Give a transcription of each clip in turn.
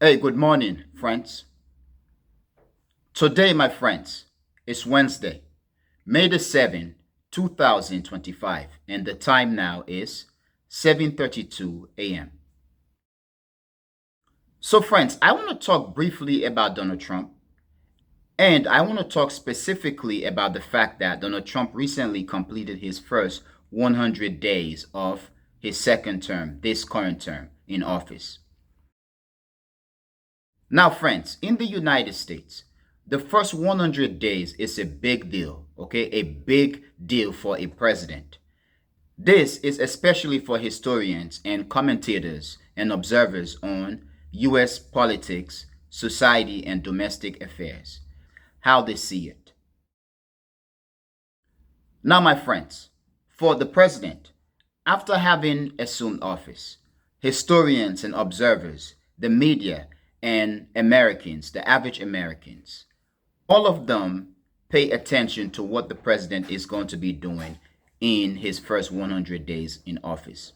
Hey, good morning, friends. Today, my friends, is Wednesday, May the 7th, 2025, and the time now is 7:32 a.m. So, friends, I want to talk briefly about Donald Trump, and I want to talk specifically about the fact that Donald Trump recently completed his first 100 days of his second term, this current term in office. Now, friends, in the United States, the first 100 days is a big deal, okay? A big deal for a president. This is especially for historians and commentators and observers on US politics, society, and domestic affairs, how they see it. Now, my friends, for the president, after having assumed office, historians and observers, the media, and Americans, the average Americans, all of them pay attention to what the president is going to be doing in his first 100 days in office.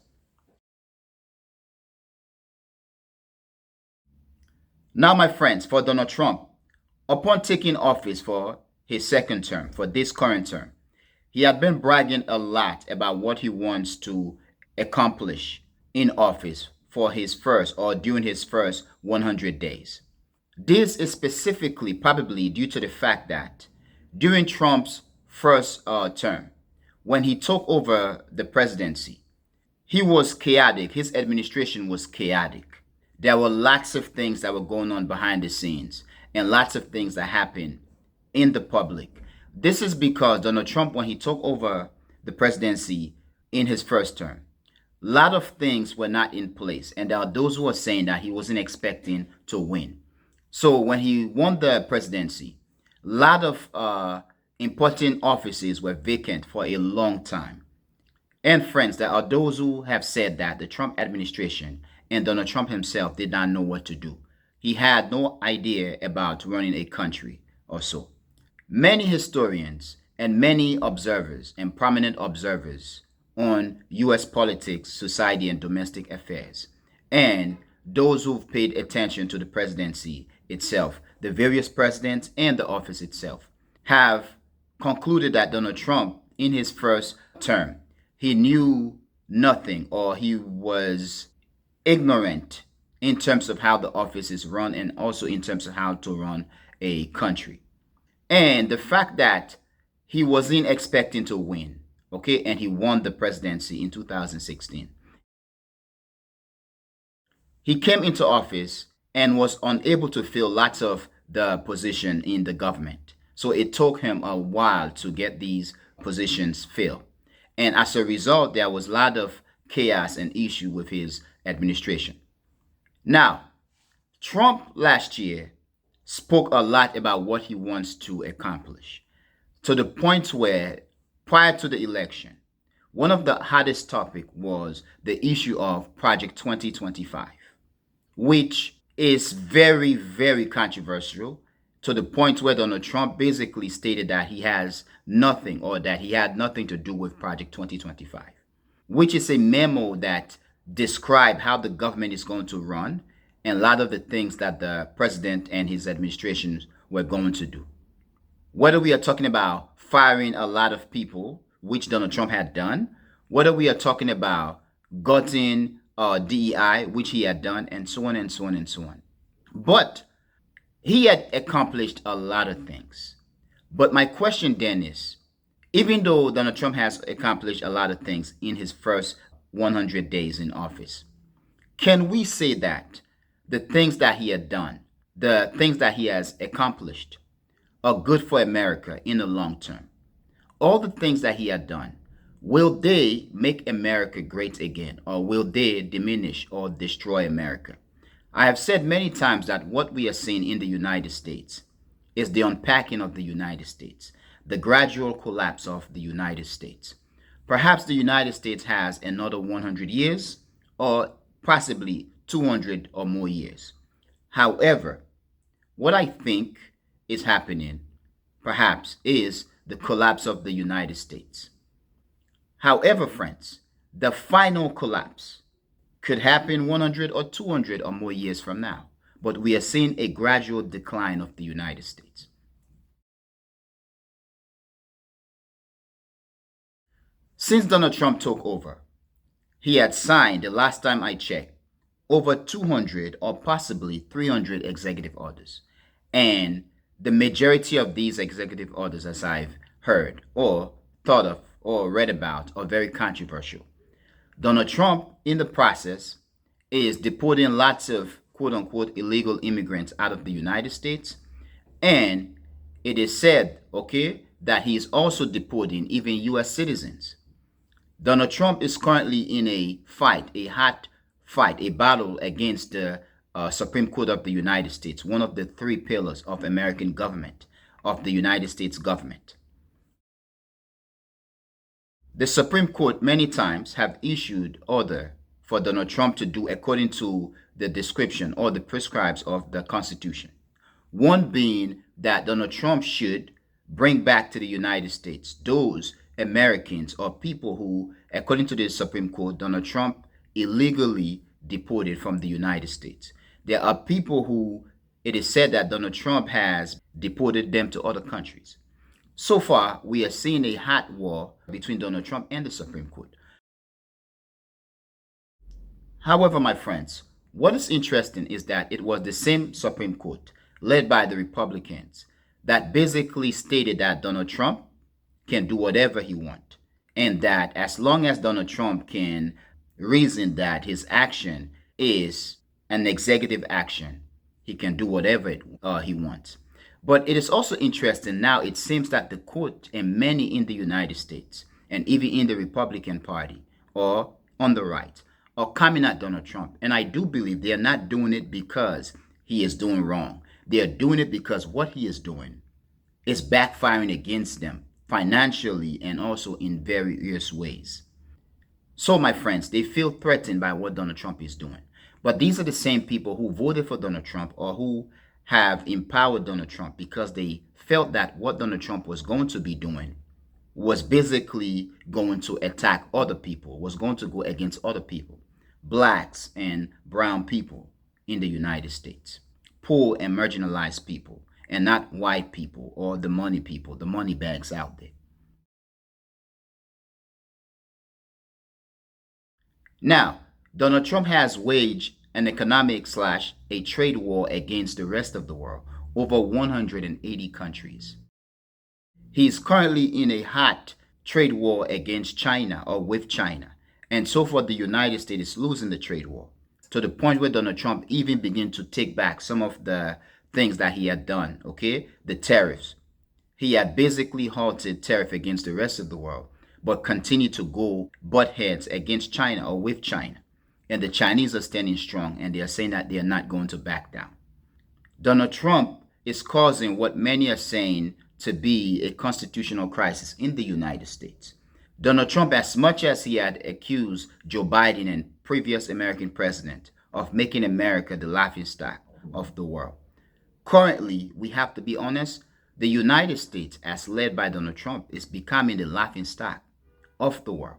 Now, my friends, for Donald Trump, upon taking office for his second term, for this current term, he had been bragging a lot about what he wants to accomplish in office for his first or during his first 100 days. This is specifically probably due to the fact that during Trump's first term, when he took over the presidency, he was chaotic. His administration was chaotic. There were lots of things that were going on behind the scenes and lots of things that happened in the public. This is because Donald Trump, when he took over the presidency in his first term, a lot of things were not in place. And there are those who are saying that he wasn't expecting to win. So when he won the presidency, a lot of important offices were vacant for a long time. And friends, there are those who have said that the Trump administration and Donald Trump himself did not know what to do. He had no idea about running a country or so. Many historians and many observers and prominent observers on US politics, society, and domestic affairs, and those who've paid attention to the presidency itself, the various presidents, and the office itself, have concluded that Donald Trump, in his first term, he knew nothing or he was ignorant in terms of how the office is run and also in terms of how to run a country. And the fact that he wasn't expecting to win, okay, and he won the presidency in 2016. He came into office and was unable to fill lots of the position in the government. So it took him a while to get these positions filled. And as a result, there was a lot of chaos and issue with his administration. Now, Trump last year spoke a lot about what he wants to accomplish to the point where prior to the election, one of the hottest topic was the issue of Project 2025, which is very, very controversial to the point where Donald Trump basically stated that he has nothing or that he had nothing to do with Project 2025, which is a memo that describe how the government is going to run and a lot of the things that the president and his administration were going to do. Whether we are talking about firing a lot of people, which Donald Trump had done, whether we are talking about gutting DEI, which he had done, and so on and so on and so on. But he had accomplished a lot of things. But my question then is, even though Donald Trump has accomplished a lot of things in his first 100 days in office, can we say that the things that he had done, the things that he has accomplished, are good for America in the long term? All the things that he had done, will they make America great again, or will they diminish or destroy America? I have said many times that what we are seeing in the United States is the unpacking of the United States, the gradual collapse of the United States. Perhaps the United States has another 100 years or possibly 200 or more years. However, what I think is happening perhaps is the collapse of the United States. However, friends, the final collapse could happen 100 or 200 or more years from now. but we are seeing a gradual decline of the United States. Since Donald Trump took over, he had signed, the last time I checked, over 200 or possibly 300 executive orders. And the majority of these executive orders, as I've heard or thought of or read about, are very controversial. Donald Trump, in the process, is deporting lots of quote unquote illegal immigrants out of the United States. And it is said, okay, that he is also deporting even US citizens. Donald Trump is currently in a fight, a hot fight, a battle against the Supreme Court of the United States, one of the three pillars of American government, of the United States government. The Supreme Court many times have issued order for Donald Trump to do according to the description or the prescribes of the Constitution. One being that Donald Trump should bring back to the United States those Americans or people who, according to the Supreme Court, Donald Trump illegally deported from the United States. There are people who it is said that Donald Trump has deported them to other countries. So far, we are seeing a hot war between Donald Trump and the Supreme Court. However, my friends, what is interesting is that it was the same Supreme Court, led by the Republicans, that basically stated that Donald Trump can do whatever he wants, and that as long as Donald Trump can reason that his action is an executive action, he can do whatever he wants. But it is also interesting now, it seems that the court and many in the United States, and even in the Republican Party or on the right, are coming at Donald Trump. And I do believe they are not doing it because he is doing wrong. They are doing it because what he is doing is backfiring against them financially and also in various ways. So, my friends, they feel threatened by what Donald Trump is doing. But these are the same people who voted for Donald Trump or who have empowered Donald Trump because they felt that what Donald Trump was going to be doing was basically going to attack other people, was going to go against other people, blacks and brown people in the United States, poor and marginalized people, and not white people or the money people, the money bags out there. Now, Donald Trump has waged an economic slash a trade war against the rest of the world, over 180 countries. He is currently in a hot trade war against China or with China. And so far, the United States is losing the trade war to the point where Donald Trump even began to take back some of the things that he had done, okay? The tariffs. He had basically halted tariff against the rest of the world, but continued to go butt heads against China or with China. And the Chinese are standing strong and they are saying that they are not going to back down. Donald Trump is causing what many are saying to be a constitutional crisis in the United States. Donald Trump, as much as he had accused Joe Biden and previous American president of making America the laughingstock of the world, currently, we have to be honest, the United States, as led by Donald Trump, is becoming the laughingstock of the world.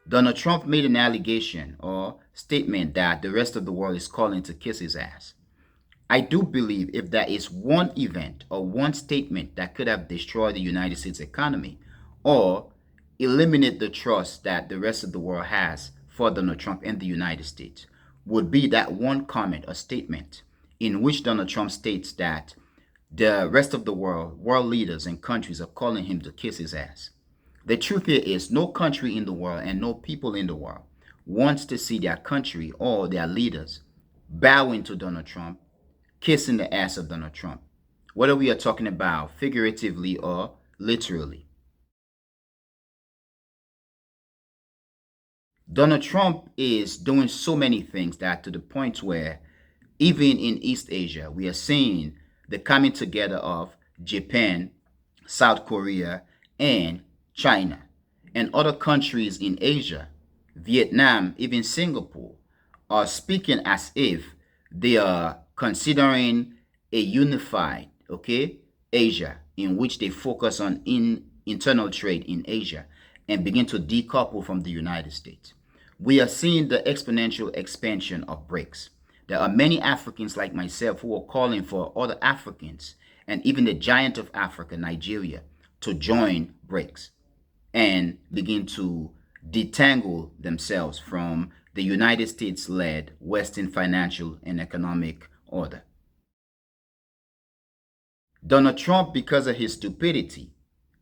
Donald Trump made an allegation or statement that the rest of the world is calling to kiss his ass. I do believe if there is one event or one statement that could have destroyed the United States economy or eliminate the trust that the rest of the world has for Donald Trump and the United States, would be that one comment or statement in which Donald Trump states that the rest of the world, world leaders and countries are calling him to kiss his ass. The truth here is no country in the world and no people in the world wants to see their country or their leaders bowing to Donald Trump, kissing the ass of Donald Trump, whether we are talking about figuratively or literally. Donald Trump is doing so many things that to the point where even in East Asia, we are seeing the coming together of Japan, South Korea, and China, and other countries in Asia, Vietnam, even Singapore, are speaking as if they are considering a unified, okay, Asia, in which they focus on internal trade in Asia and begin to decouple from the United States. We are seeing the exponential expansion of BRICS. There are many Africans like myself who are calling for other Africans and even the giant of Africa, Nigeria, to join BRICS and begin to detangle themselves from the United States led Western financial and economic order. Donald Trump, because of his stupidity,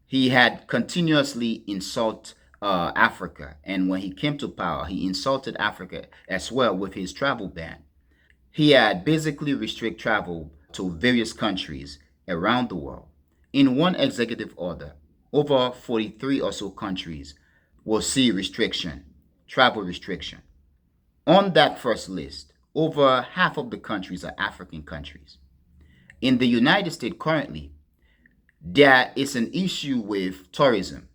he had continuously insulted Africa. And when he came to power, he insulted Africa as well with his travel ban. He had basically restricted travel to various countries around the world. In one executive order, over 43 or so countries will see restriction, travel restriction. On that first list, over half of the countries are African countries. In the United States currently, there is an issue with tourism.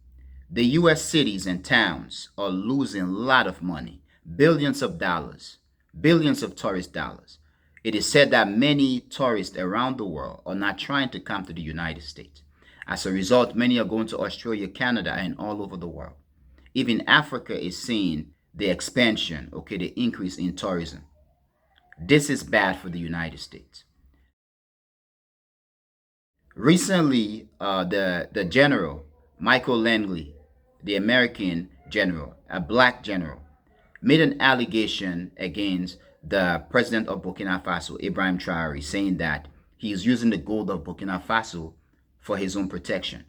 The US cities and towns are losing a lot of money, billions of dollars, billions of tourist dollars. It is said that many tourists around the world are not trying to come to the United States. As a result, many are going to Australia, Canada, and all over the world. Even Africa is seeing the expansion, okay, the increase in tourism. This is bad for the United States. Recently, the general Michael Langley, the American general, a black general, made an allegation against the president of Burkina Faso, Ibrahim Traore, saying that he is using the gold of Burkina Faso for his own protection.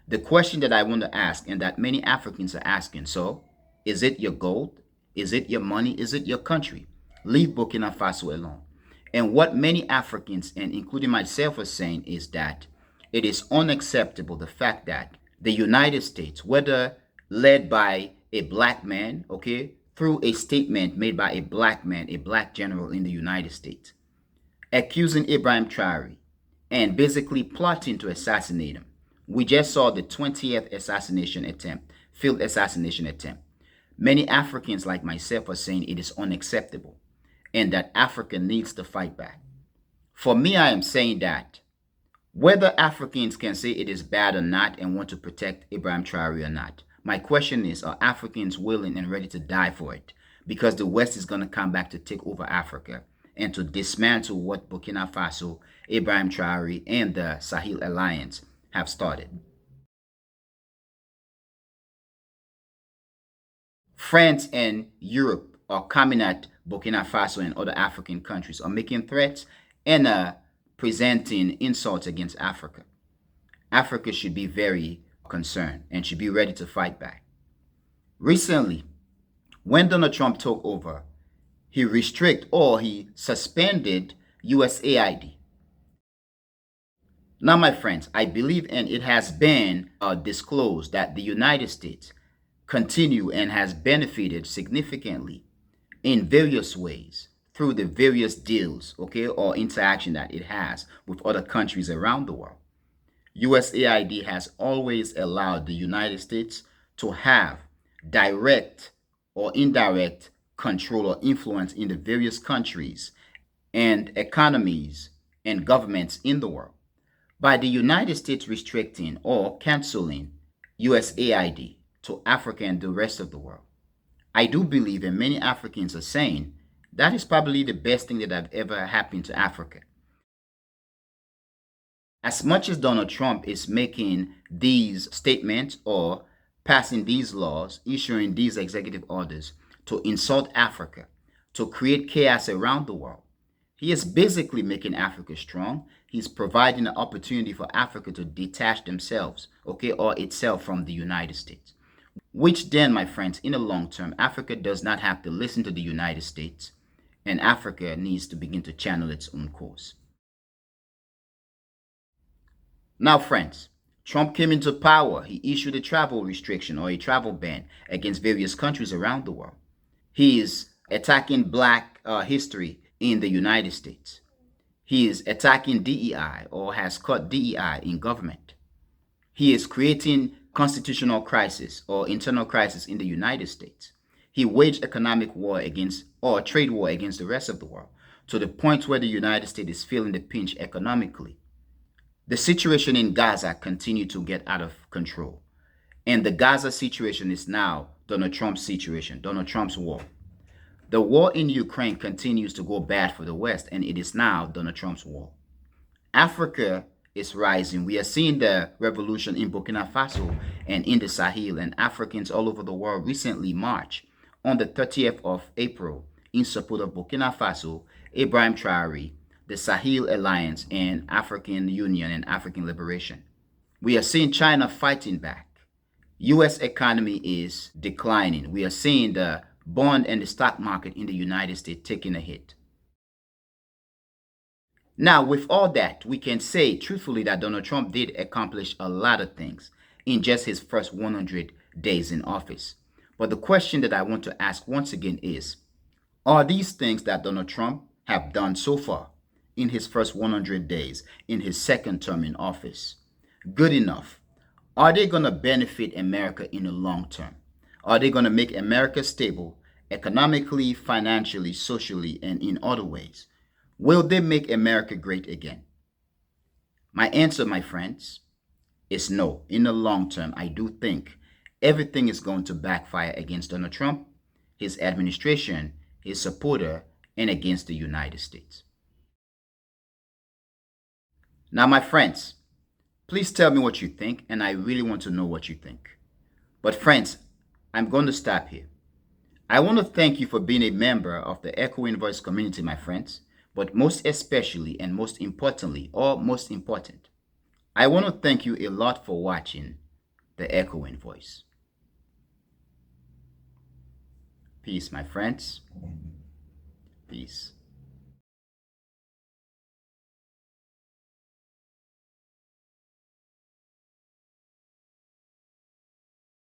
The question that I want to ask, and that many Africans are asking, so is it your gold? Is it your money? Is it your country? Leave Burkina Faso alone. And what many Africans, and including myself, are saying is that it is unacceptable the fact that the United States, whether led by a black man, okay, through a statement made by a black man, a black general in the United States, accusing Ibrahim Traore and basically plotting to assassinate him. We just saw the 20th assassination attempt, failed assassination attempt. Many Africans like myself are saying it is unacceptable and that Africa needs to fight back. For me, I am saying that whether Africans can say it is bad or not and want to protect Ibrahim Traore or not, my question is, are Africans willing and ready to die for it? Because the West is going to come back to take over Africa and to dismantle what Burkina Faso, Ibrahim Traore, and the Sahel Alliance have started. France and Europe are coming at Burkina Faso and other African countries, are making threats and presenting insults against Africa. Africa should be very concerned and should be ready to fight back. Recently, when Donald Trump took over, he restricted or he suspended USAID. Now, my friends, I believe and it has been disclosed that the United States continue and has benefited significantly in various ways through the various deals, okay, or interaction that it has with other countries around the world. USAID has always allowed the United States to have direct or indirect control or influence in the various countries and economies and governments in the world. By the United States restricting or canceling USAID to Africa and the rest of the world, I do believe, and many Africans are saying, that is probably the best thing that have ever happened to Africa. As much as Donald Trump is making these statements or passing these laws, issuing these executive orders to insult Africa, to create chaos around the world, he is basically making Africa strong. He's providing an opportunity for Africa to detach themselves, okay, or itself from the United States. Which then, my friends, in the long term, Africa does not have to listen to the United States, and Africa needs to begin to channel its own course. Now, friends, Trump came into power. He issued a travel restriction or a travel ban against various countries around the world. He is attacking black history in the United States. He is attacking DEI or has cut DEI in government. He is creating constitutional crisis or internal crisis in the United States. He waged economic war against or trade war against the rest of the world to the point where the United States is feeling the pinch economically. The situation in Gaza continued to get out of control. And the Gaza situation is now Donald Trump's situation, Donald Trump's war. The war in Ukraine continues to go bad for the West, and it is now Donald Trump's war. Africa is rising. We are seeing the revolution in Burkina Faso and in the Sahel, and Africans all over the world recently marched on the 30th of April in support of Burkina Faso, Ibrahim Traore, the Sahel Alliance, and African Union and African Liberation. We are seeing China fighting back. U.S. economy is declining. We are seeing the bond and the stock market in the United States taking a hit. Now, with all that, we can say truthfully that Donald Trump did accomplish a lot of things in just his first 100 days in office. But the question that I want to ask once again is, are these things that Donald Trump have done so far in his first 100 days in his second term in office good enough? Are they going to benefit America in the long term? Are they going to make America stable economically, financially, socially, and in other ways? Will they make America great again? My answer, my friends, is no. In the long term, I do think everything is going to backfire against Donald Trump, his administration, his supporter, and against the United States. Now, my friends, please tell me what you think, and I really want to know what you think. But friends, I'm going to stop here. I want to thank you for being a member of the Echoing Voice community, my friends. But most especially and most importantly, or most important, I want to thank you a lot for watching the Echoing Voice. Peace, my friends. Peace.